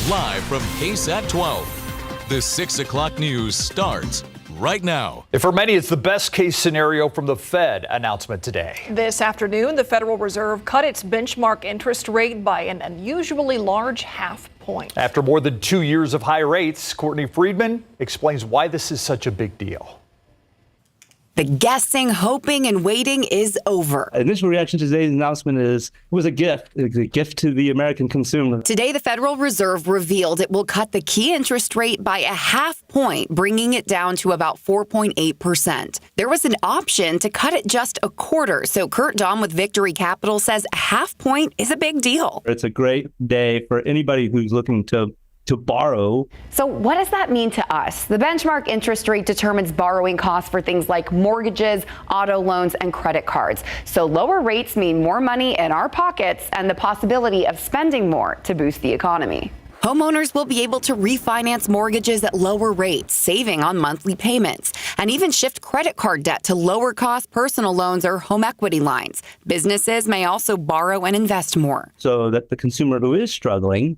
Live from KSAT 12. The 6 o'clock news starts right now. For many, it's the best case scenario from the Fed announcement today. This afternoon, the Federal Reserve cut its benchmark interest rate by an unusually large half point. After more than 2 years of high rates, Courtney Friedman explains why this is such a big deal. The guessing, hoping, and waiting is over. Initial reaction to today's announcement it was a gift. It was a gift to the American consumer. Today, the Federal Reserve revealed it will cut the key interest rate by a half point, bringing it down to about 4.8%. There was an option to cut it just a quarter. So Kurt Dahm with Victory Capital says a half point is a big deal. It's a great day for anybody who's looking to borrow. So what does that mean to us? The benchmark interest rate determines borrowing costs for things like mortgages, auto loans, and credit cards. So lower rates mean more money in our pockets and the possibility of spending more to boost the economy. Homeowners will be able to refinance mortgages at lower rates, saving on monthly payments, and even shift credit card debt to lower cost personal loans or home equity lines. Businesses may also borrow and invest more. So that the consumer who is struggling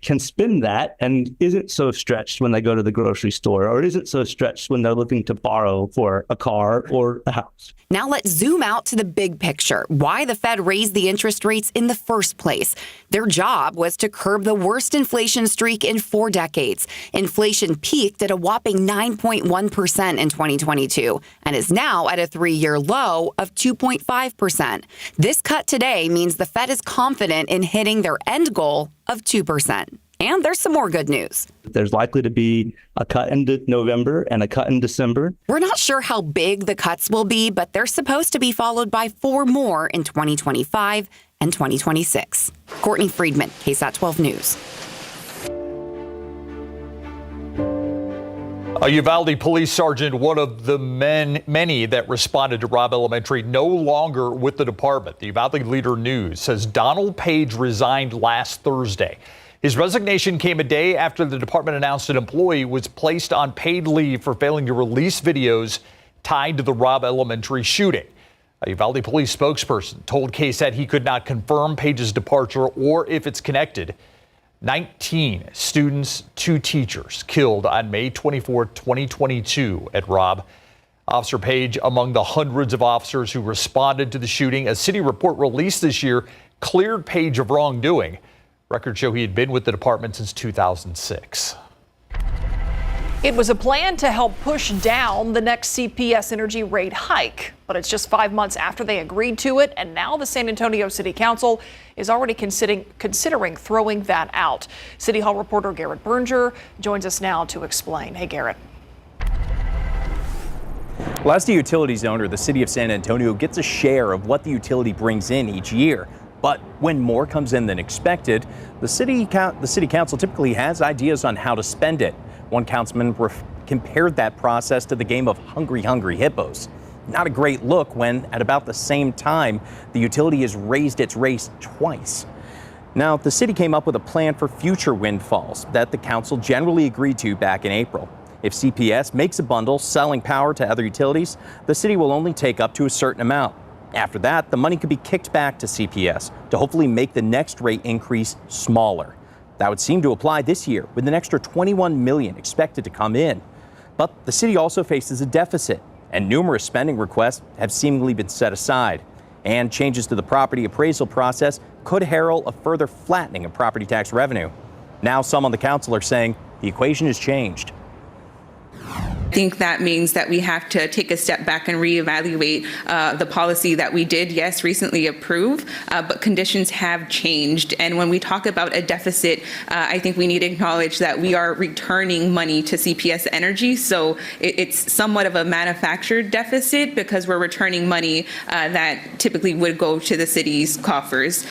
can spend that and isn't so stretched when they go to the grocery store, or isn't so stretched when they're looking to borrow for a car or a house. Now let's zoom out to the big picture. Why the Fed raised the interest rates in the first place. Their job was to curb the worst inflation streak in 4 decades. Inflation peaked at a whopping 9.1% in 2022 and is now at a 3-year low of 2.5%. This cut today means the Fed is confident in hitting their end goal of 2%. And there's some more good news. There's likely to be a cut in November and a cut in December. We're not sure how big the cuts will be, but they're supposed to be followed by 4 more in 2025 and 2026. Courtney Friedman, KSAT 12 News. A Uvalde police sergeant, one of the many that responded to Robb Elementary, no longer with the department. The Uvalde Leader News says Donald Page resigned last Thursday. His resignation came a day after the department announced an employee was placed on paid leave for failing to release videos tied to the Robb Elementary shooting. A Uvalde police spokesperson told KSAT he could not confirm Page's departure or if it's connected. 19 students, 2 teachers killed on May 24, 2022 at Robb. Officer Page among the hundreds of officers who responded to the shooting. A city report released this year cleared Page of wrongdoing. Records show he had been with the department since 2006. It was a plan to help push down the next CPS energy rate hike, but it's just 5 months after they agreed to it, and now the San Antonio City Council is already considering throwing that out. City Hall reporter Garrett Berger joins us now to explain. Hey, Garrett. Well, as the utilities owner, the city of San Antonio gets a share of what the utility brings in each year. But when more comes in than expected, the city council typically has ideas on how to spend it. One councilman compared that process to the game of Hungry Hippos. Not a great look when, at about the same time, the utility has raised its rates twice. Now, the city came up with a plan for future windfalls that the council generally agreed to back in April. If CPS makes a bundle selling power to other utilities, the city will only take up to a certain amount. After that, the money could be kicked back to CPS to hopefully make the next rate increase smaller. That would seem to apply this year, with an extra $21 million expected to come in. But the city also faces a deficit, and numerous spending requests have seemingly been set aside. And changes to the property appraisal process could herald a further flattening of property tax revenue. Now some on the council are saying the equation has changed. I think that means that we have to take a step back and reevaluate the policy that we did, yes, recently approve, but conditions have changed. And when we talk about a deficit, I think we need to acknowledge that we are returning money to CPS Energy. So it's somewhat of a manufactured deficit because we're returning money that typically would go to the city's coffers.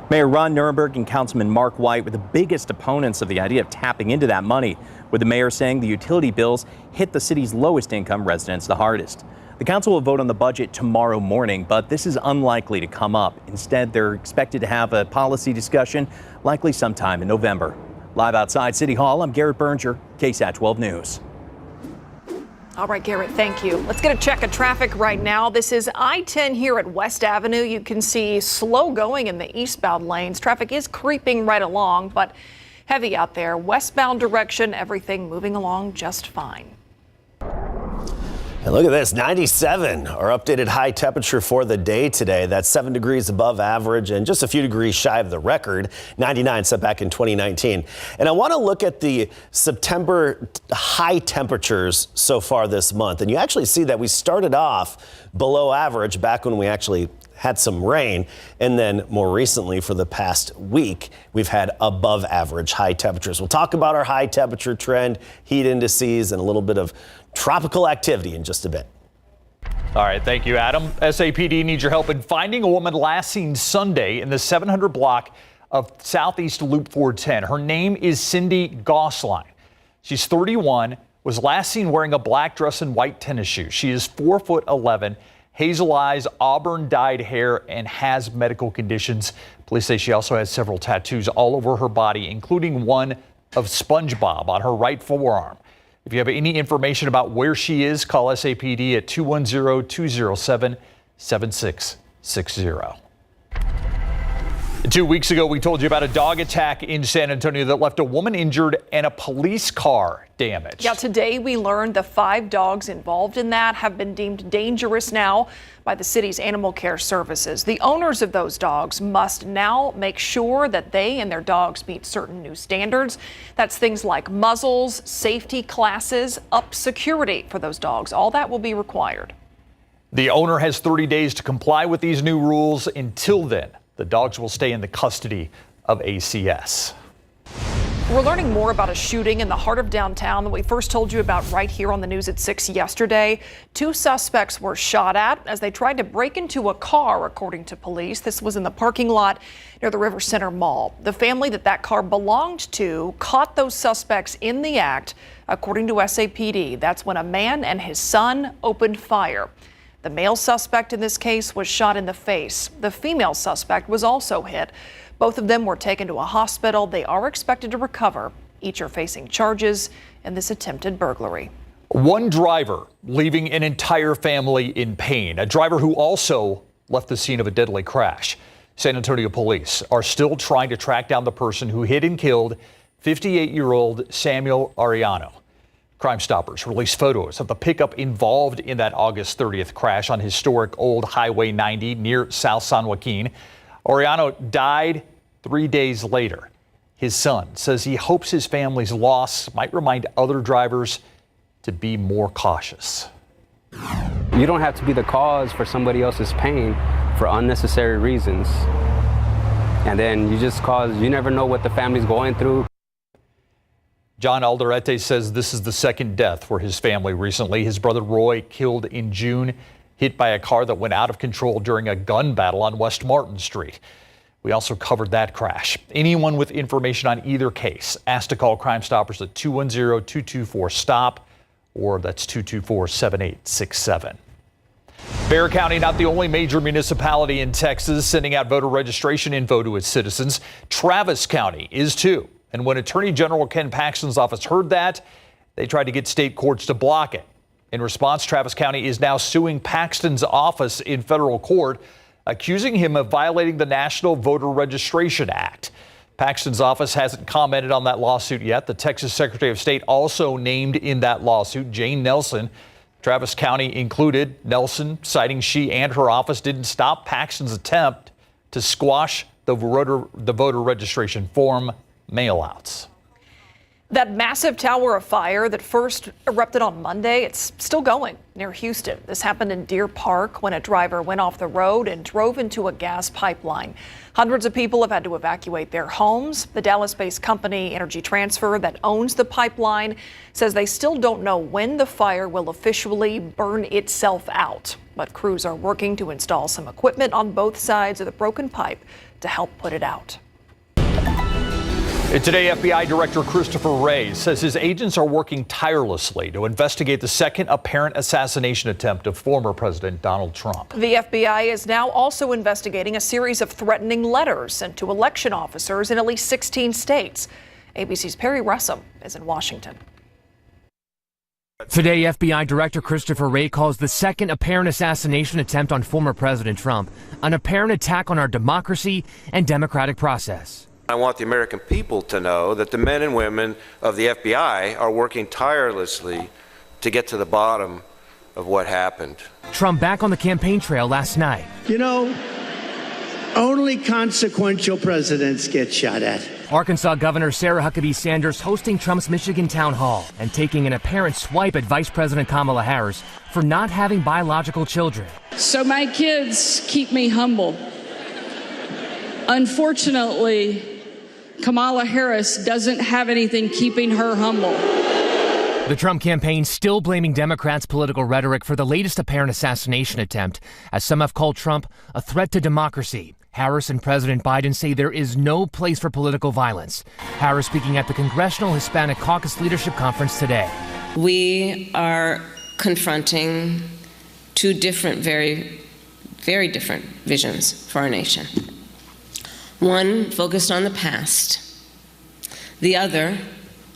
Mayor Ron Nirenberg and Councilman Mark White were the biggest opponents of the idea of tapping into that money, with the mayor saying the utility bills hit the city's lowest income residents the hardest. The council will vote on the budget tomorrow morning, but this is unlikely to come up. Instead, they're expected to have a policy discussion likely sometime in November. Live outside City Hall, I'm Garrett Berger, KSAT 12 News. All right, Garrett, thank you. Let's get a check of traffic right now. This is I-10 here at West Avenue. You can see slow going in the eastbound lanes. Traffic is creeping right along, but heavy out there. Westbound direction, everything moving along just fine. And look at this, 97, our updated high temperature for the day today. That's 7 degrees above average and just a few degrees shy of the record, 99 set back in 2019. And I want to look at the September high temperatures so far this month. And you actually see that we started off below average back when we actually had some rain. And then more recently, for the past week, we've had above average high temperatures. We'll talk about our high temperature trend, heat indices, and a little bit of tropical activity in just a bit. All right, thank you, Adam. SAPD needs your help in finding a woman last seen Sunday in the 700 block of Southeast Loop 410. Her name is Cindy Gossline. She's 31, was last seen wearing a black dress and white tennis shoes. She is 4'11", hazel eyes, auburn dyed hair, and has medical conditions. Police say she also has several tattoos all over her body, including one of SpongeBob on her right forearm. If you have any information about where she is, call SAPD at 210-207-7660. 2 weeks ago, we told you about a dog attack in San Antonio that left a woman injured and a police car damaged. Yeah, today we learned the 5 dogs involved in that have been deemed dangerous now by the city's animal care services. The owners of those dogs must now make sure that they and their dogs meet certain new standards. That's things like muzzles, safety classes, up security for those dogs. All that will be required. The owner has 30 days to comply with these new rules. Until then, the dogs will stay in the custody of ACS. We're learning more about a shooting in the heart of downtown that we first told you about right here on the news at 6 yesterday. 2 suspects were shot at as they tried to break into a car, according to police. This was in the parking lot near the River Center Mall. The family that car belonged to caught those suspects in the act, according to SAPD. That's when a man and his son opened fire. The male suspect in this case was shot in the face. The female suspect was also hit. Both of them were taken to a hospital. They are expected to recover. Each are facing charges in this attempted burglary. One driver leaving an entire family in pain. A driver who also left the scene of a deadly crash. San Antonio police are still trying to track down the person who hit and killed 58-year-old Samuel Arellano. Crime Stoppers released photos of the pickup involved in that August 30th crash on historic old Highway 90 near South San Joaquin. Arellano died 3 days later. His son says he hopes his family's loss might remind other drivers to be more cautious. You don't have to be the cause for somebody else's pain for unnecessary reasons. And then you never know what the family's going through. John Alderete says this is the second death for his family recently. His brother Roy killed in June, hit by a car that went out of control during a gun battle on West Martin Street. We also covered that crash. Anyone with information on either case asked to call Crime Stoppers at 210-224-STOP, or that's 224-7867. Bexar County, not the only major municipality in Texas sending out voter registration info to its citizens. Travis County is too. And when Attorney General Ken Paxton's office heard that, they tried to get state courts to block it. In response, Travis County is now suing Paxton's office in federal court, accusing him of violating the National Voter Registration Act. Paxton's office hasn't commented on that lawsuit yet. The Texas Secretary of State also named in that lawsuit Jane Nelson. Travis County included Nelson, citing she and her office didn't stop Paxton's attempt to squash the voter registration form mailouts. That massive tower of fire that first erupted on Monday, it's still going near Houston. This happened in Deer Park when a driver went off the road and drove into a gas pipeline. Hundreds of people have had to evacuate their homes. The Dallas-based company Energy Transfer that owns the pipeline says they still don't know when the fire will officially burn itself out. But crews are working to install some equipment on both sides of the broken pipe to help put it out. And today, FBI Director Christopher Wray says his agents are working tirelessly to investigate the second apparent assassination attempt of former President Donald Trump. The FBI is now also investigating a series of threatening letters sent to election officers in at least 16 states. ABC's Perry Russum is in Washington. Today, FBI Director Christopher Wray calls the second apparent assassination attempt on former President Trump an apparent attack on our democracy and democratic process. I want the American people to know that the men and women of the FBI are working tirelessly to get to the bottom of what happened. Trump back on the campaign trail last night. You know, only consequential presidents get shot at. Arkansas Governor Sarah Huckabee Sanders hosting Trump's Michigan town hall and taking an apparent swipe at Vice President Kamala Harris for not having biological children. So my kids keep me humble. Unfortunately, Kamala Harris doesn't have anything keeping her humble. The Trump campaign still blaming Democrats' political rhetoric for the latest apparent assassination attempt, as some have called Trump a threat to democracy. Harris and President Biden say there is no place for political violence. Harris speaking at the Congressional Hispanic Caucus Leadership Conference today. We are confronting two different, very different visions for our nation. One focused on the past, the other,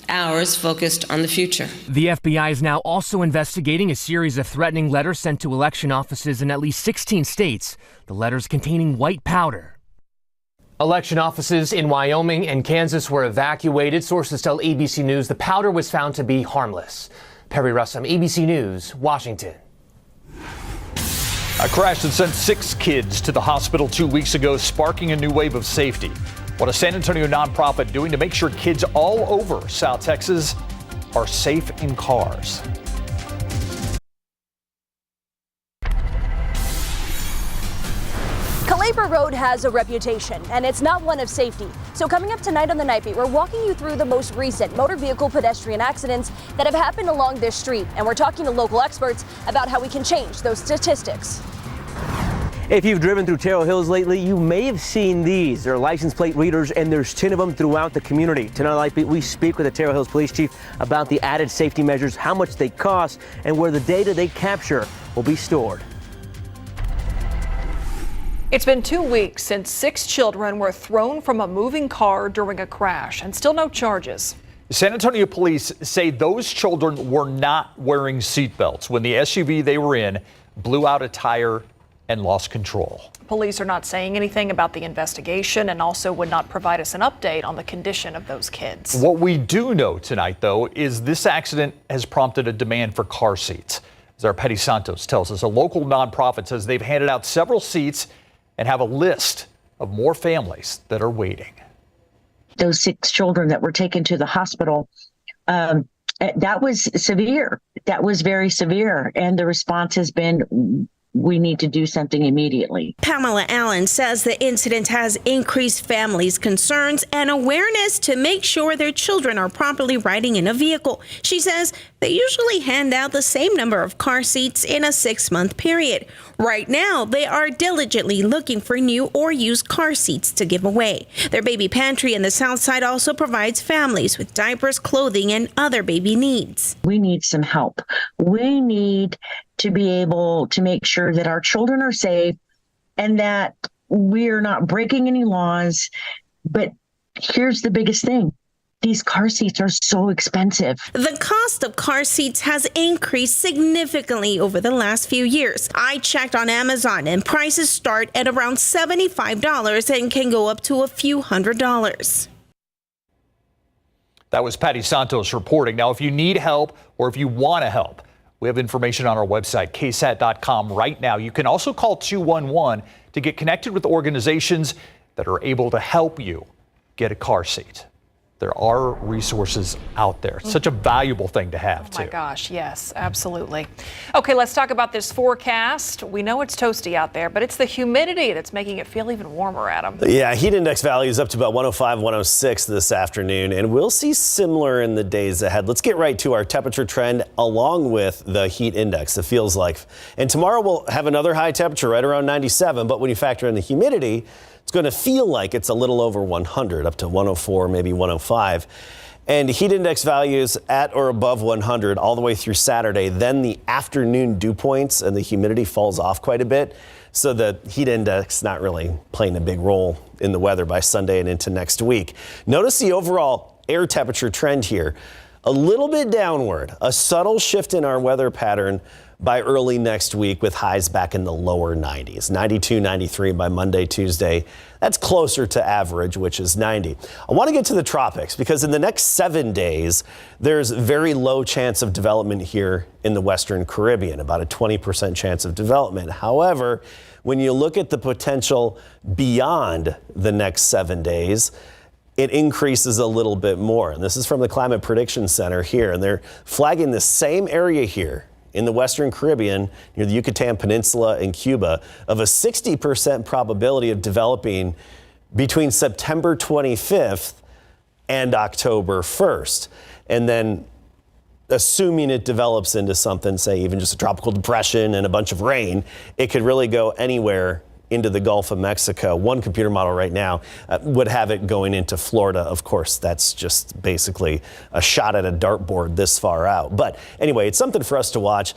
ours, focused on the future. The FBI is now also investigating a series of threatening letters sent to election offices in at least 16 states, the letters containing white powder. Election offices in Wyoming and Kansas were evacuated. Sources tell ABC News the powder was found to be harmless. Perry Russum, ABC News, Washington. A crash that sent 6 kids to the hospital 2 weeks ago, sparking a new wave of safety. What a San Antonio nonprofit doing to make sure kids all over South Texas are safe in cars. Calabar Road has a reputation, and it's not one of safety. So coming up tonight on the Night Beat, we're walking you through the most recent motor vehicle pedestrian accidents that have happened along this street. And we're talking to local experts about how we can change those statistics. If you've driven through Terrell Hills lately, you may have seen these. They're license plate readers, and there's 10 of them throughout the community. Tonight on Night Beat, we speak with the Terrell Hills Police Chief about the added safety measures, how much they cost, and where the data they capture will be stored. It's been 2 weeks since 6 children were thrown from a moving car during a crash, and still no charges. San Antonio police say those children were not wearing seatbelts when the SUV they were in blew out a tire and lost control. Police are not saying anything about the investigation and also would not provide us an update on the condition of those kids. What we do know tonight, though, is this accident has prompted a demand for car seats. As our Petty Santos tells us, a local nonprofit says they've handed out several seats and have a list of more families that are waiting. Those 6 children that were taken to the hospital, that was severe. That was very severe. And the response has been, we need to do something immediately. Pamela Allen says the incident has increased families' concerns and awareness to make sure their children are properly riding in a vehicle. She says they usually hand out the same number of car seats in a 6-month period. Right now, they are diligently looking for new or used car seats to give away. Their baby pantry in the South Side also provides families with diapers, clothing, and other baby needs. We need some help. We need to be able to make sure that our children are safe and that we're not breaking any laws. But here's the biggest thing. These car seats are so expensive. The cost of car seats has increased significantly over the last few years. I checked on Amazon and prices start at around $75 and can go up to a few $100s. That was Patty Santos reporting. Now, if you need help or if you want to help, we have information on our website, KSAT.com right now. You can also call 211 to get connected with organizations that are able to help you get a car seat. There are resources out there. Such a valuable thing to have, too. Oh, my gosh, yes, absolutely. Okay, let's talk about this forecast. We know it's toasty out there, but it's the humidity that's making it feel even warmer, Adam. Yeah, heat index value is up to about 105, 106 this afternoon, and we'll see similar in the days ahead. Let's get right to our temperature trend along with the heat index, it feels like. And tomorrow we'll have another high temperature right around 97, but when you factor in the humidity, it's going to feel like it's a little over 100, up to 104, maybe 105. And heat index values at or above 100 all the way through Saturday. Then the afternoon dew points and the humidity falls off quite a bit. So the heat index not really playing a big role in the weather by Sunday and into next week. Notice the overall air temperature trend here. a little bit downward, a subtle shift in our weather pattern by early next week with highs back in the lower 90s, 92, 93 by Monday, Tuesday. That's closer to average, which is 90. I want to get to the tropics because in the next 7 days, there's very low chance of development here in the Western Caribbean, about a 20% chance of development. However, when you look at the potential beyond the next 7 days, it increases a little bit more. And this is from the Climate Prediction Center here, and they're flagging the same area here in the Western Caribbean, near the Yucatan Peninsula and Cuba, of a 60% probability of developing between September 25th and October 1st. And then assuming it develops into something, say even just a tropical depression and a bunch of rain, it could really go anywhere into the Gulf of Mexico. One computer model right now would have it going into Florida. Of course, that's just basically a shot at a dartboard this far out. But anyway, it's something for us to watch.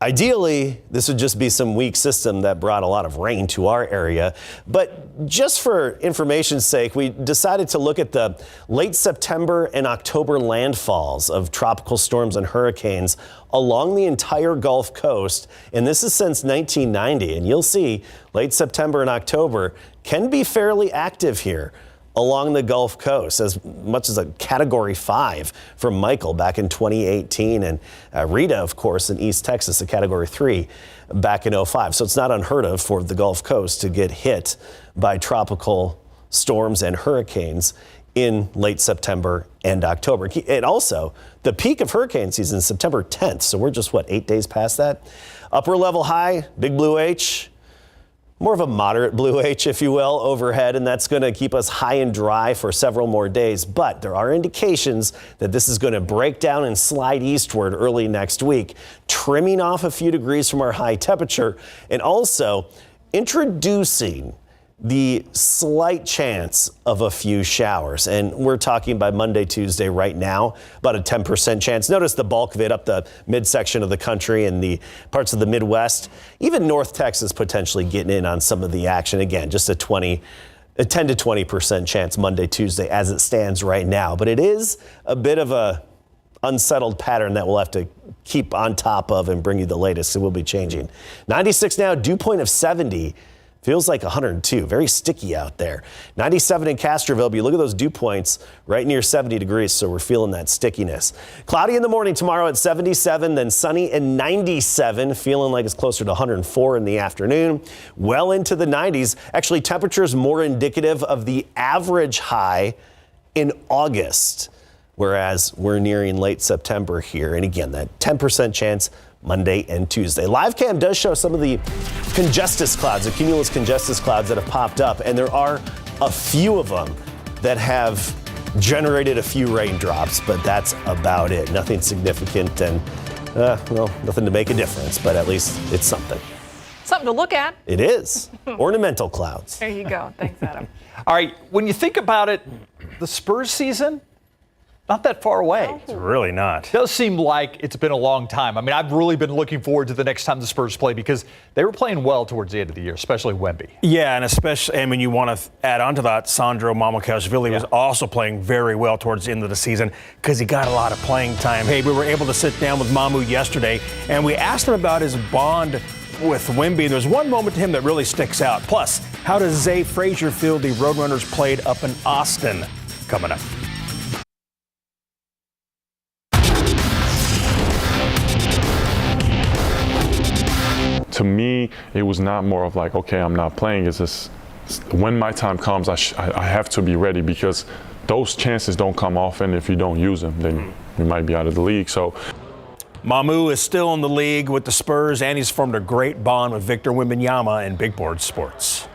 Ideally, this would just be some weak system that brought a lot of rain to our area. But just for information's sake, we decided to look at the late September and October landfalls of tropical storms and hurricanes along the entire Gulf Coast. And this is since 1990. And you'll see late September and October can be fairly active here along the Gulf Coast, as much as a Category 5 from Michael back in 2018, and Rita, of course, in East Texas, a Category 3 back in 2005. So it's not unheard of for the Gulf Coast to get hit by tropical storms and hurricanes in late September and October. And also, the peak of hurricane season is September 10th, so we're just, 8 days past that? Upper level high, big blue H, more of a moderate blue H, if you will, overhead, and that's going to keep us high and dry for several more days. But there are indications that this is going to break down and slide eastward early next week, trimming off a few degrees from our high temperature and also introducing the slight chance of a few showers. And we're talking by Monday, Tuesday right now, about a 10% chance. Notice the bulk of it up the midsection of the country and the parts of the Midwest. Even North Texas potentially getting in on some of the action. Again, just a 10 to 20% chance Monday, Tuesday as it stands right now. But it is a bit of a unsettled pattern that we'll have to keep on top of and bring you the latest. It will be changing. 96 now, dew point of 70. Feels like 102, very sticky out there. 97 in Castroville, but you look at those dew points right near 70 degrees, so we're feeling that stickiness. Cloudy in the morning tomorrow at 77, then sunny and 97, feeling like it's closer to 104 in the afternoon. Well into the 90s. Actually, temperatures more indicative of the average high in August, whereas we're nearing late September here. And again, that 10% chance Monday and Tuesday. Live cam does show some of the congestus clouds, the cumulus congestus clouds that have popped up, and there are a few of them that have generated a few raindrops, but that's about it. Nothing significant and, nothing to make a difference, but at least it's something. Something to look at. It is. Ornamental clouds. There you go. Thanks, Adam. All right, when you think about it, the Spurs season, not that far away. It's really not. It does seem like it's been a long time. I mean, I've really been looking forward to the next time the Spurs play because they were playing well towards the end of the year, especially Wemby. Yeah, and especially, and when you want to add on to that, Sandro Mamukelashvili was also playing very well towards the end of the season because he got a lot of playing time. Hey, we were able to sit down with Mamu yesterday, and we asked him about his bond with Wemby. There's one moment to him that really sticks out. Plus, how does Zay Frazier feel the Roadrunners played up in Austin? Coming up. To me, it was not more of like, okay, I'm not playing. It's just when my time comes, I have to be ready because those chances don't come often. If you don't use them, then you might be out of the league. So Mamu is still in the league with the Spurs, and he's formed a great bond with Victor Wembanyama in Big Board Sports.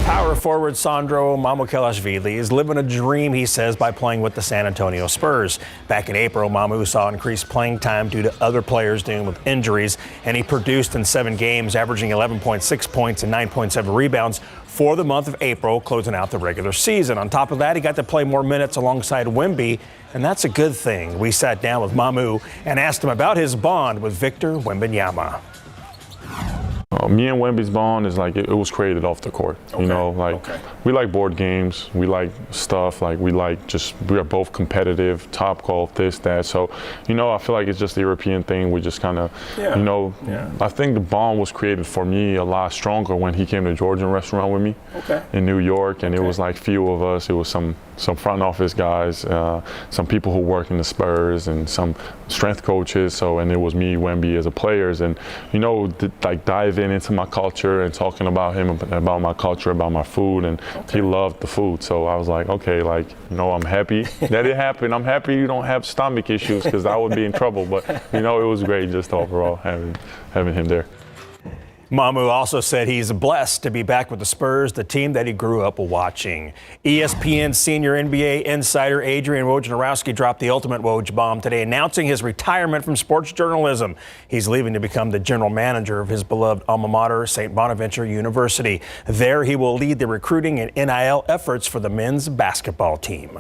Power forward Sandro Mamukelashvili is living a dream, he says, by playing with the San Antonio Spurs. Back in April, Mamu saw increased playing time due to other players dealing with injuries, and he produced in 7 games, averaging 11.6 points and 9.7 rebounds for the month of April, closing out the regular season. On top of that, he got to play more minutes alongside Wemby, and that's a good thing. We sat down with Mamu and asked him about his bond with Victor Wembanyama. me and Wemby's bond is like it was created off the court. You know, like we like board games, we like stuff, like we are both competitive, top golf, this, that. So, you know, I feel like it's just the European thing. We just kind of, you know, I think the bond was created for me a lot stronger when he came to Georgian restaurant with me in New York, and it was like few of us. It was some front office guys, some people who work in the Spurs, and some strength coaches. So, and it was me, Wemby, as a players, and you know, like diving into my culture and talking about him, about my culture, about my food, and he loved the food. So I was like, okay, like, you know, I'm happy that it happened. I'm happy you don't have stomach issues, because I would be in trouble. But you know, it was great just overall having him there. Mamu also said he's blessed to be back with the Spurs, the team that he grew up watching. ESPN senior NBA insider Adrian Wojnarowski dropped the ultimate Woj bomb today, announcing his retirement from sports journalism. He's leaving to become the general manager of his beloved alma mater, St. Bonaventure University. There he will lead the recruiting and NIL efforts for the men's basketball team.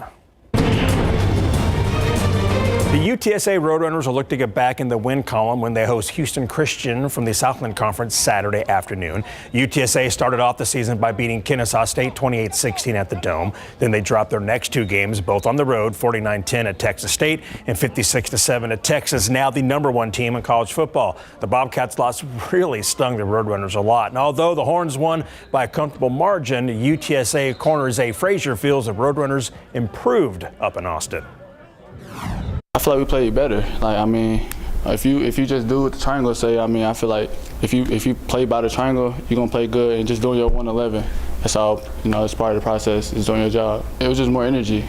The UTSA Roadrunners will look to get back in the win column when they host Houston Christian from the Southland Conference Saturday afternoon. UTSA started off the season by beating Kennesaw State 28-16 at the Dome. Then they dropped their next two games, both on the road, 49-10 at Texas State and 56-7 at Texas, now the #1 team in college football. The Bobcats' loss really stung the Roadrunners a lot. And although the Horns won by a comfortable margin, UTSA corner Zay Frazier feels the Roadrunners improved up in Austin. I feel like we played better. Like, I mean, if you just do what the triangle say, I mean, I feel like if you play by the triangle, you're gonna play good, and just doing your 111. That's all, you know, it's part of the process, is doing your job. It was just more energy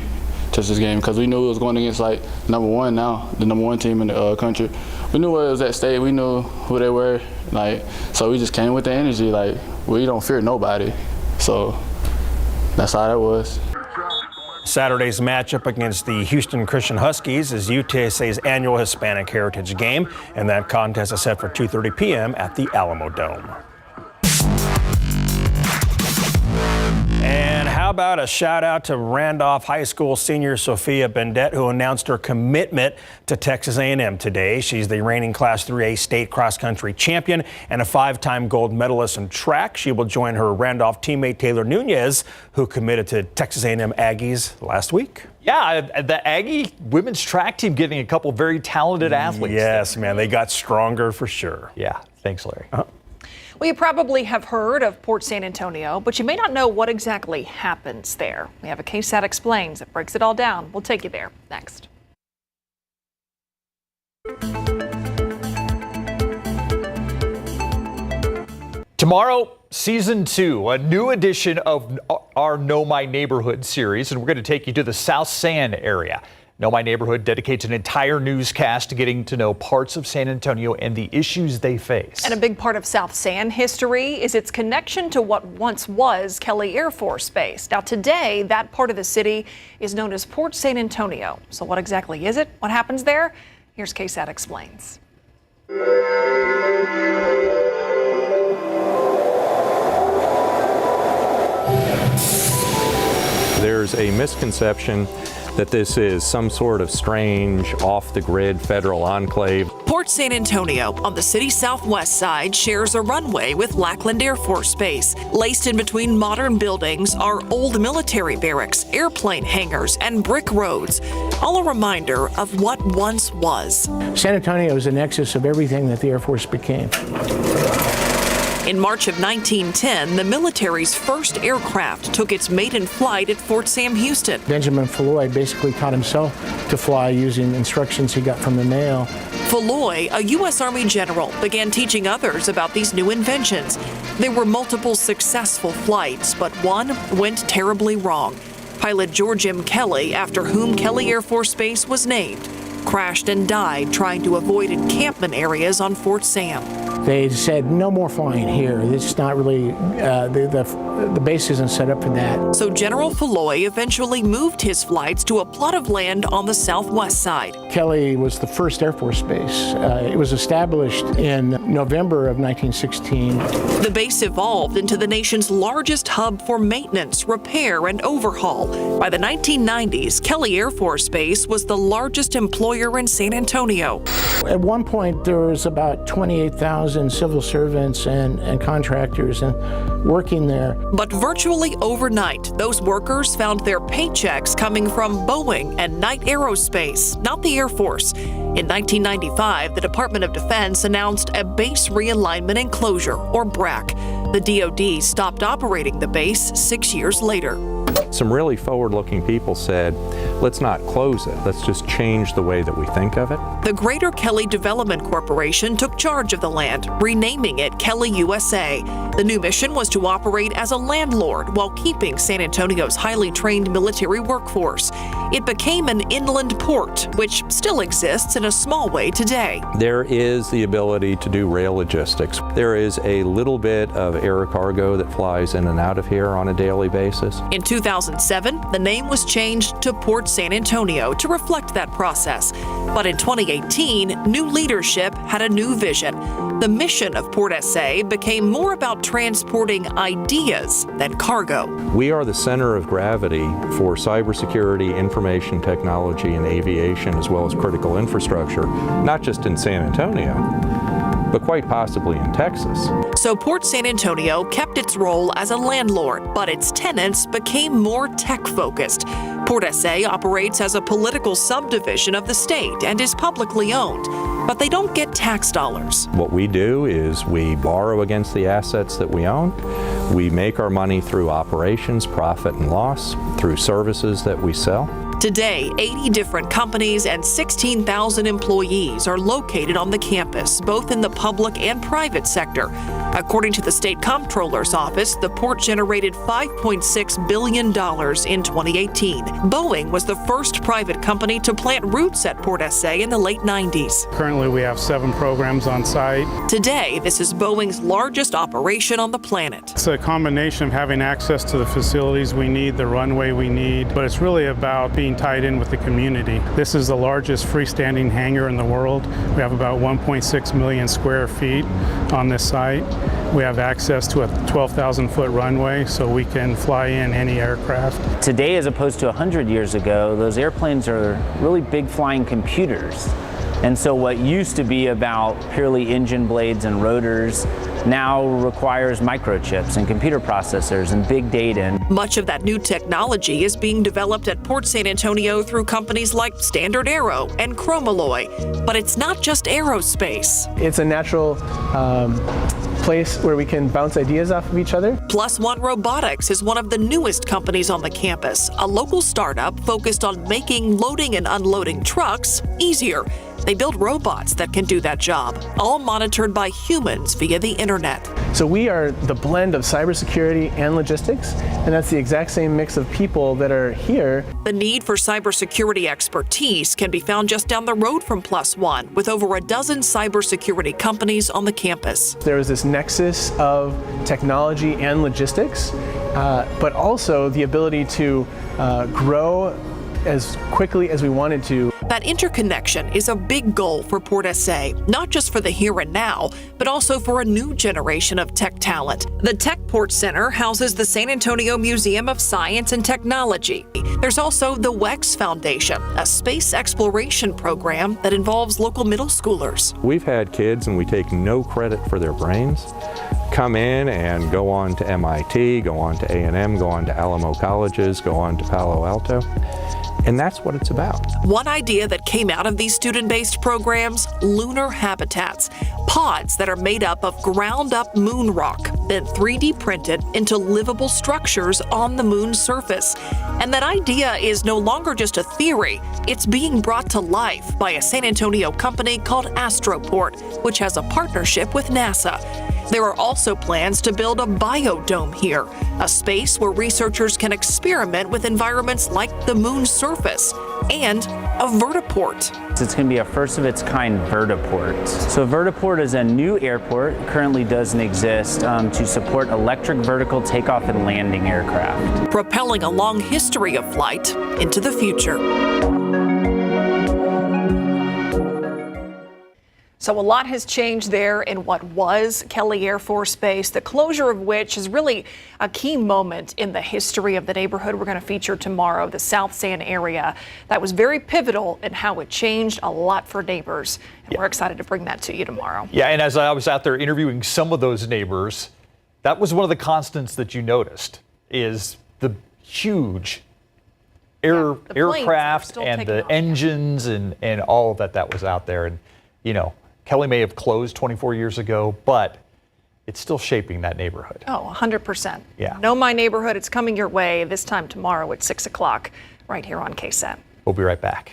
to this game, because we knew it was going against like #1 now, the #1 team in the country. We knew where it was at state, we knew who they were, like, so we just came with the energy, like, we don't fear nobody. So that's how that was. Saturday's matchup against the Houston Christian Huskies is UTSA's annual Hispanic Heritage Game, and that contest is set for 2:30 p.m. at the Alamo Dome. And how about a shout out to Randolph High School senior Sophia Bendet, who announced her commitment to Texas A&M today. She's the reigning Class 3A state cross-country champion and a 5-time gold medalist in track. She will join her Randolph teammate Taylor Nunez, who committed to Texas A&M Aggies last week. Yeah, the Aggie women's track team getting a couple very talented athletes. Yes, man, they got stronger for sure. Yeah, thanks, Larry. Well, you probably have heard of Port San Antonio, but you may not know what exactly happens there. We have a KSAT Explains that breaks it all down. We'll take you there next. Tomorrow, Season 2, a new edition of our Know My Neighborhood series, and we're going to take you to the South San area. Know My Neighborhood dedicates an entire newscast to getting to know parts of San Antonio and the issues they face. And a big part of South San history is its connection to what once was Kelly Air Force Base. Now today, that part of the city is known as Port San Antonio. So what exactly is it? What happens there? Here's KSAT Explains. There's a misconception that this is some sort of strange, off-the-grid federal enclave. Port San Antonio on the city's southwest side shares a runway with Lackland Air Force Base. Laced in between modern buildings are old military barracks, airplane hangars, and brick roads, all a reminder of what once was. San Antonio is the nexus of everything that the Air Force became. In March of 1910, the military's first aircraft took its maiden flight at Fort Sam Houston. Benjamin Falloy basically taught himself to fly using instructions he got from the mail. Falloy, a U.S. Army general, began teaching others about these new inventions. There were multiple successful flights, but one went terribly wrong. Pilot George M. Kelly, after whom Kelly Air Force Base was named, crashed and died trying to avoid encampment areas on Fort Sam. They said no more flying here. This is not really, the base isn't set up for that. So General Falloy eventually moved his flights to a plot of land on the southwest side. Kelly was the first Air Force base. It was established in November of 1916. The base evolved into the nation's largest hub for maintenance, repair, and overhaul. By the 1990s, Kelly Air Force Base was the largest employer in San Antonio. At one point, there was about 28,000 and civil servants and contractors and working there. But virtually overnight, those workers found their paychecks coming from Boeing and Knight Aerospace, not the Air Force. In 1995, the Department of Defense announced a base realignment and closure, or BRAC. The DoD stopped operating the base 6 years later. Some really forward-looking people said, let's not close it, let's just change the way that we think of it. The Greater Kelly Development Corporation took charge of the land, renaming it Kelly USA. The new mission was to operate as a landlord while keeping San Antonio's highly trained military workforce. It became an inland port, which still exists in a small way today. There is the ability to do rail logistics. There is a little bit of air cargo that flies in and out of here on a daily basis. In 2007, the name was changed to Port San Antonio to reflect that process. But in 2018, new leadership had a new vision. The mission of Port SA became more about transporting ideas than cargo. We are the center of gravity for cybersecurity, information technology, and aviation, as well as critical infrastructure, not just in San Antonio, but quite possibly in Texas. So Port San Antonio kept its role as a landlord, but its tenants became more tech-focused. Port SA operates as a political subdivision of the state and is publicly owned, but they don't get tax dollars. What we do is we borrow against the assets that we own. We make our money through operations, profit and loss, through services that we sell. Today, 80 different companies and 16,000 employees are located on the campus, both in the public and private sector. According to the State Comptroller's Office, the port generated $5.6 billion in 2018. Boeing was the first private company to plant roots at Port SA in the late 90s. Currently, we have 7 programs on site. Today, this is Boeing's largest operation on the planet. It's a combination of having access to the facilities we need, the runway we need, but it's really about being tied in with the community. This is the largest freestanding hangar in the world. We have about 1.6 million square feet on this site. We have access to a 12,000-foot runway, so we can fly in any aircraft. Today, as opposed to 100 years ago, those airplanes are really big flying computers. And so what used to be about purely engine blades and rotors now requires microchips and computer processors and big data. Much of that new technology is being developed at Port San Antonio through companies like Standard Aero and Chromalloy. But it's not just aerospace. It's a natural place where we can bounce ideas off of each other. Plus One Robotics is one of the newest companies on the campus, a local startup focused on making loading and unloading trucks easier. They build robots that can do that job, all monitored by humans via the internet. So we are the blend of cybersecurity and logistics, and that's the exact same mix of people that are here. The need for cybersecurity expertise can be found just down the road from Plus One, with over a dozen cybersecurity companies on the campus. There is this nexus of technology and logistics, but also the ability to grow as quickly as we wanted to. That interconnection is a big goal for Port SA, not just for the here and now, but also for a new generation of tech talent. The Tech Port Center houses the San Antonio Museum of Science and Technology. There's also the WEX Foundation, a space exploration program that involves local middle schoolers. We've had kids, and we take no credit for their brains, come in and go on to MIT, go on to A&M, go on to Alamo Colleges, go on to Palo Alto. And that's what it's about. One idea that came out of these student-based programs, lunar habitats, pods that are made up of ground-up moon rock, then 3D printed into livable structures on the moon's surface. And that idea is no longer just a theory, it's being brought to life by a San Antonio company called Astroport, which has a partnership with NASA. There are also plans to build a biodome here, a space where researchers can experiment with environments like the moon's surface, and a vertiport. It's going to be a first of its kind vertiport. So vertiport is a new airport, currently doesn't exist, to support electric vertical takeoff and landing aircraft. Propelling a long history of flight into the future. So a lot has changed there in what was Kelly Air Force Base, the closure of which is really a key moment in the history of the neighborhood we're going to feature tomorrow, the South San area. That was very pivotal in how it changed a lot for neighbors. And we're excited to bring that to you tomorrow. Yeah, and as I was out there interviewing some of those neighbors, that was one of the constants that you noticed is the huge aircraft and the engines and all of that was out there. And, you know, Kelly may have closed 24 years ago, but it's still shaping that neighborhood. Oh, 100%. Yeah. Know my neighborhood. It's coming your way this time tomorrow at 6 o'clock right here on KSAT. We'll be right back.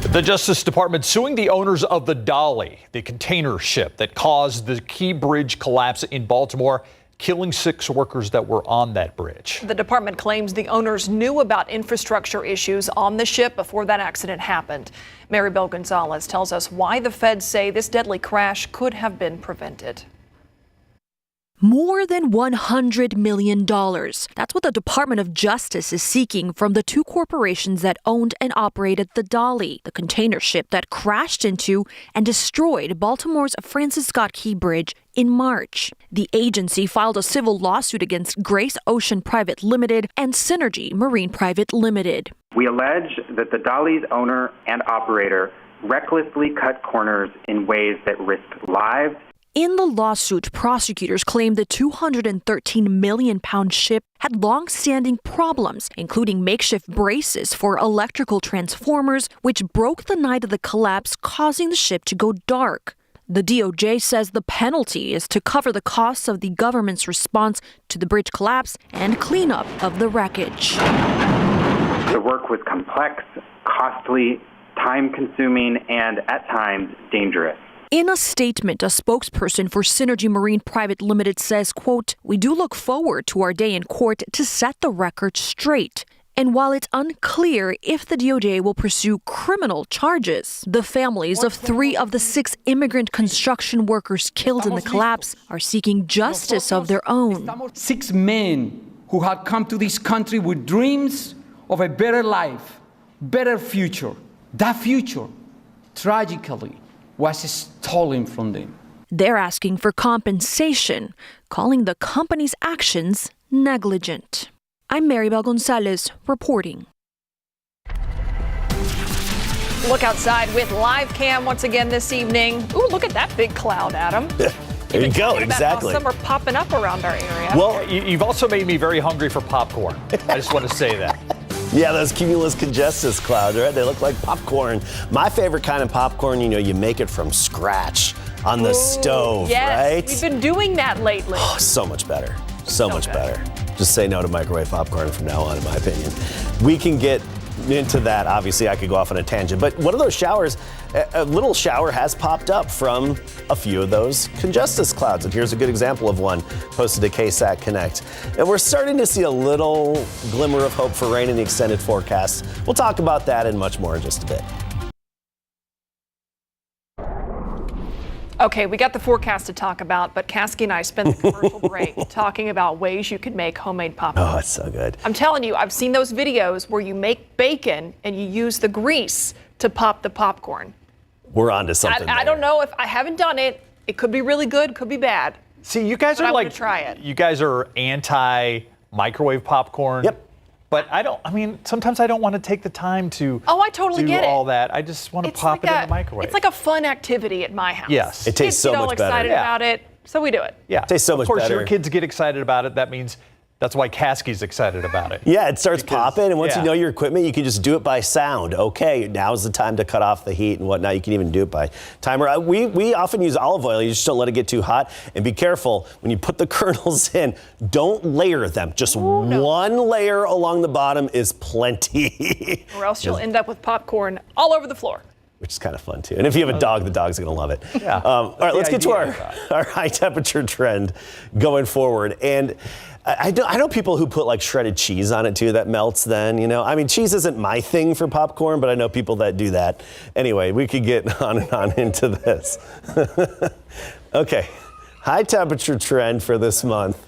The Justice Department suing the owners of the Dolly, the container ship that caused the Key Bridge collapse in Baltimore, killing 6 workers that were on that bridge. The department claims the owners knew about infrastructure issues on the ship before that accident happened. Maribel Gonzalez tells us why the feds say this deadly crash could have been prevented. More than $100 million. That's what the Department of Justice is seeking from the 2 corporations that owned and operated the Dolly, the container ship that crashed into and destroyed Baltimore's Francis Scott Key Bridge in March. The agency filed a civil lawsuit against Grace Ocean Private Limited and Synergy Marine Private Limited. We allege that the Dolly's owner and operator recklessly cut corners in ways that risked lives. In the lawsuit, prosecutors claim the 213 million pound ship had long-standing problems, including makeshift braces for electrical transformers, which broke the night of the collapse, causing the ship to go dark. The DOJ says the penalty is to cover the costs of the government's response to the bridge collapse and cleanup of the wreckage. The work was complex, costly, time-consuming, and at times dangerous. In a statement, a spokesperson for Synergy Marine Private Limited says, quote, "We do look forward to our day in court to set the record straight." And while it's unclear if the DOJ will pursue criminal charges, the families of 3 of the 6 immigrant construction workers killed in the collapse are seeking justice of their own. 6 men who had come to this country with dreams of a better life, better future. That future, tragically, was stolen from them. They're asking for compensation, calling the company's actions negligent. I'm Maribel Gonzalez reporting. Look outside with live cam once again this evening. Ooh, look at that big cloud, Adam. There you go, exactly. Some are popping up around our area. Well, you've also made me very hungry for popcorn. I just want to say that. Yeah, those cumulus congestus clouds, right? They look like popcorn. My favorite kind of popcorn, you know, you make it from scratch on the stove, right? We've been doing that lately. Oh, so much better. So much better. Just say no to microwave popcorn from now on, in my opinion. We can get into that. Obviously, I could go off on a tangent, but one of those showers, a little shower has popped up from a few of those congestus clouds. And here's a good example of one posted to KSAT Connect. And we're starting to see a little glimmer of hope for rain in the extended forecast. We'll talk about that and much more in just a bit. Okay, we got the forecast to talk about, but Kasky and I spent the commercial break talking about ways you could make homemade popcorn. Oh, it's so good. I'm telling you, I've seen those videos where you make bacon and you use the grease to pop the popcorn. We're on to something. I don't know if I haven't done it. It could be really good, could be bad. See, you guys are like, try it. You guys are anti-microwave popcorn. Yep. But sometimes I don't want to take the time to I totally do get it. all that. I just want to pop it in the microwave. It's like a fun activity at my house. Yes. It tastes so much better. Kids get all excited about it, so we do it. Yeah. It tastes so much better. Of course, better. your kids get excited about it. That means that's why Kasky's excited about it. Yeah, it starts popping, and once you know your equipment, you can just do it by sound. Okay, now's the time to cut off the heat and whatnot. You can even do it by timer. We often use olive oil. You just don't let it get too hot. And be careful, when you put the kernels in, don't layer them. Just one layer along the bottom is plenty. Or else you'll end up with popcorn all over the floor. Which is kind of fun, too. And if you have a dog, the dog's going to love it. Yeah. All right, let's get to our high temperature trend going forward. And I know people who put like shredded cheese on it, too, that melts then, you know. I mean, cheese isn't my thing for popcorn, but I know people that do that. Anyway, we could get on and on into this. Okay. high temperature trend for this month.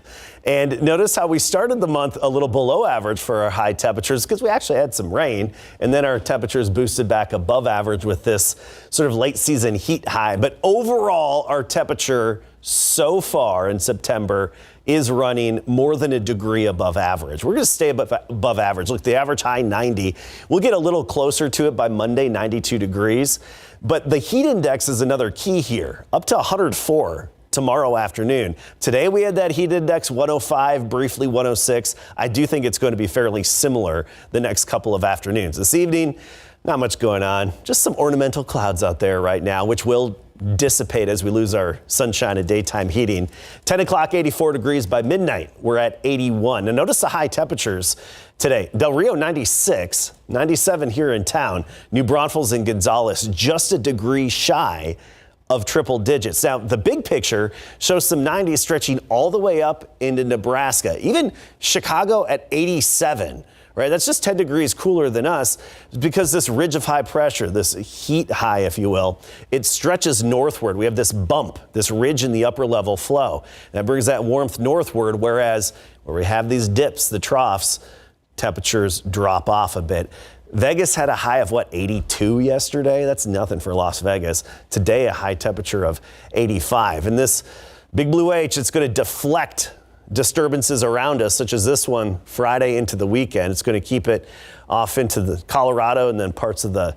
And notice how we started the month a little below average for our high temperatures because we actually had some rain, and then our temperatures boosted back above average with this sort of late season heat high. But overall, our temperature so far in September is running more than a degree above average. We're going to stay above average. Look, the average high 90. We'll get a little closer to it by Monday, 92 degrees. But the heat index is another key here, up to 104 tomorrow afternoon. Today we had that heat index 105, briefly 106. I do think it's going to be fairly similar the next couple of afternoons. This evening, not much going on. Just some ornamental clouds out there right now, which will dissipate as we lose our sunshine and daytime heating. 10 o'clock, 84 degrees. By midnight, we're at 81. And notice the high temperatures today. Del Rio, 96, 97 here in town. New Braunfels and Gonzales, just a degree shy of triple digits. Now, the big picture shows some 90s stretching all the way up into Nebraska. Even Chicago at 87. Right, that's just 10 degrees cooler than us because this ridge of high pressure, this heat high, if you will, it stretches northward. We have this bump, this ridge in the upper level flow. That brings that warmth northward, whereas where we have these dips, the troughs, temperatures drop off a bit. Vegas had a high of 82 yesterday. That's nothing for Las Vegas. Today, a high temperature of 85. And this big blue H, it's going to deflect disturbances around us, such as this one Friday into the weekend. It's going to keep it off into the Colorado and then parts of the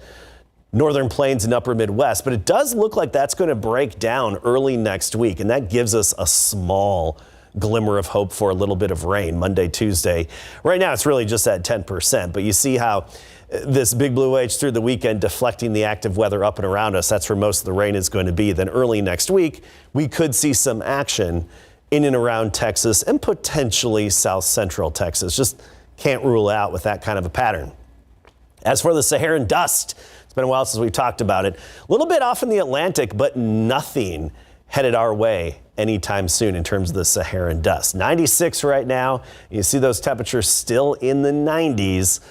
northern plains and upper Midwest. But it does look like that's going to break down early next week, and that gives us a small glimmer of hope for a little bit of rain Monday, Tuesday. Right now, it's really just at 10%, but you see how this big blue H through the weekend deflecting the active weather up and around us. That's where most of the rain is going to be. Then early next week, we could see some action in and around Texas and potentially south central Texas. Just can't rule out with that kind of a pattern. As for the Saharan dust, it's been a while since we've talked about it. A little bit off in the Atlantic, but nothing headed our way anytime soon in terms of the Saharan dust. 96 right now. You see those temperatures still in the 90s.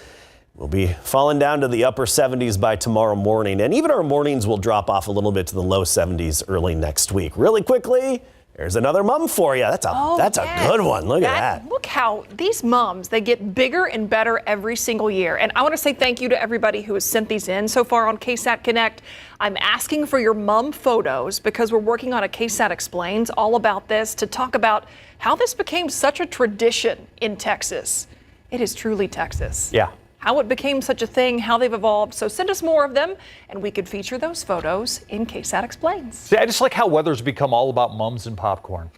We'll be falling down to the upper 70s by tomorrow morning. And even our mornings will drop off a little bit to the low 70s early next week. Really quickly, there's another mum for you. That's a good one. Look at that. Look how these mums, they get bigger and better every single year. And I want to say thank you to everybody who has sent these in so far on KSAT Connect. I'm asking for your mum photos because we're working on a KSAT Explains all about this to talk about how this became such a tradition in Texas. It is truly Texas. Yeah. How it became such a thing, how they've evolved. So send us more of them, and we could feature those photos in KSAT Explains. See, I just like how weather's become all about mums and popcorn.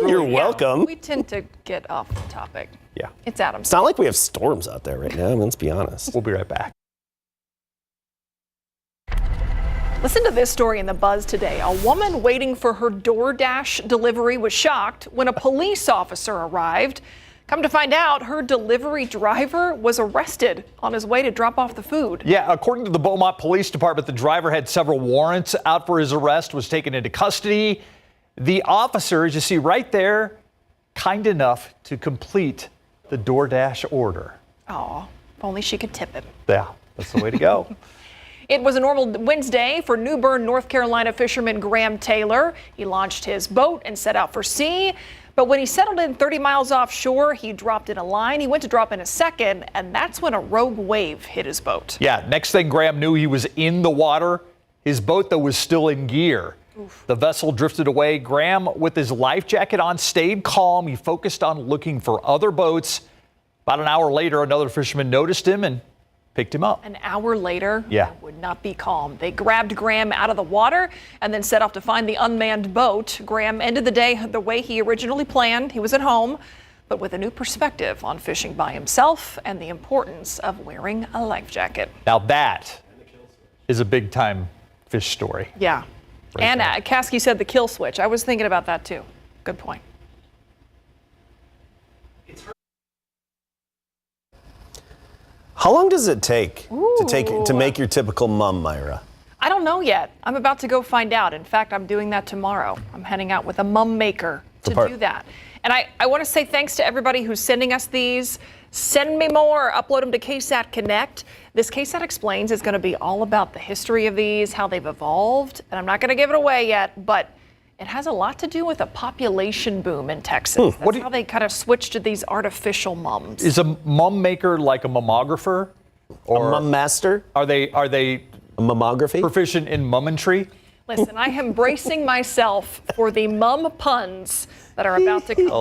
You're welcome. We tend to get off the topic. Yeah. It's Adam. It's not like we have storms out there right now. I mean, let's be honest. We'll be right back. Listen to this story in the Buzz today. A woman waiting for her DoorDash delivery was shocked when a police officer arrived. Come to find out, her delivery driver was arrested on his way to drop off the food. Yeah, according to the Beaumont Police Department, the driver had several warrants out for his arrest, was taken into custody. The officer, as you see right there, kind enough to complete the DoorDash order. Oh, if only she could tip him. Yeah, that's the way to go. It was a normal Wednesday for New Bern, North Carolina fisherman Graham Taylor. He launched his boat and set out for sea. But when he settled in 30 miles offshore, he dropped in a line. He went to drop in a second, and that's when a rogue wave hit his boat. Yeah, next thing Graham knew, he was in the water. His boat, though, was still in gear. Oof. The vessel drifted away. Graham, with his life jacket on, stayed calm. He focused on looking for other boats. About an hour later, another fisherman noticed him and picked him up. An hour later, yeah, it would not be calm. They grabbed Graham out of the water and then set off to find the unmanned boat. Graham ended the day the way he originally planned. He was at home, but with a new perspective on fishing by himself and the importance of wearing a life jacket. Now that is a big time fish story. Yeah. Right. And Kasky said the kill switch. I was thinking about that too. Good point. How long does it take to make your typical mum, Myra? I don't know yet. I'm about to go find out. In fact, I'm doing that tomorrow. I'm heading out with a mum maker to do that. And I want to say thanks to everybody who's sending us these. Send me more. Upload them to KSAT Connect. This KSAT Explains is going to be all about the history of these, how they've evolved. And I'm not going to give it away yet, but It has a lot to do with a population boom in Texas. That's how they kind of switched to these artificial mums. Is a mum maker like a mammographer? Or a mum master? Are they a mammography? Proficient in mummentry? Listen, I am bracing myself for the mum puns that are about to come.